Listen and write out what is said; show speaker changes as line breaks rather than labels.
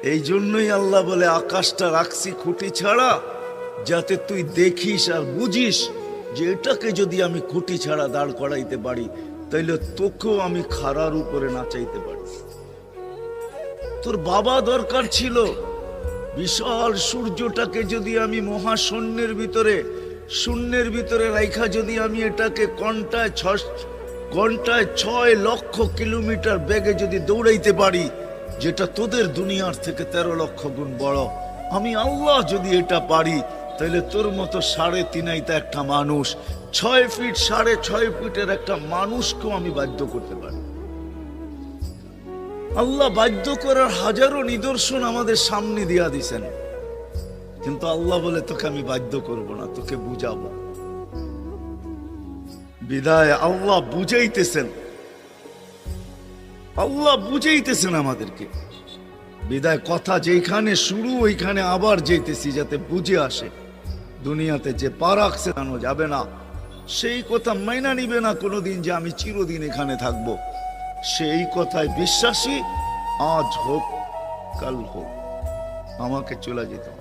এই জন্যই আল্লাহ বলে আকাশটা রাখছি খুঁটি ছাড়া, যাতে তুই দেখিস আর বুঝিস যে এটাকে যদি আমি খুঁটি ছাড়া দাঁড় করাইতে পারি, তাইলে তোকেও আমি খাড়ার উপরে নাচাইতে পারি। তোর বাবা দরকার ছিল বিশাল সূর্যটাকে যদি আমি মহাশূন্যের ভিতরে রাইখা যদি আমি এটাকে ঘন্টায় 6 লক্ষ কিলোমিটার বেগে যদি দৌড়াইতে পারি, যেটা তোদের দুনিয়ার থেকে 13 লক্ষ গুণ বড়, আমি আল্লাহ যদি এটা পারি, তাহলে তোর মতো 3.5 একটা মানুষ, 6 ফিট 6.5 ফিটের একটা মানুষকেও আমি বাধ্য করতে পারি। আল্লাহ বাধ্য করার হাজারো নিদর্শন আমাদের সামনে দিয়া দিছেন, কিন্তু আল্লাহ বলে তোকে আমি বাধ্য করব না, তোকে বুঝাবো। বিদায় আল্লাহ বুঝাইতেছেন আমাদেরকে। বিদায় কথা যেখানে শুরু ওইখানে আবার যেতেছি, যাতে বুঝে আসে। দুনিয়াতে যে পা রাখছে জানো যাবে না, সেই কথা মাইনা নিবে না কোনোদিন যে আমি চিরদিন এখানে থাকবো। সেই কথায় বিশ্বাসী, আজ হোক কাল হোক আমাকে চলে যেতে হবে।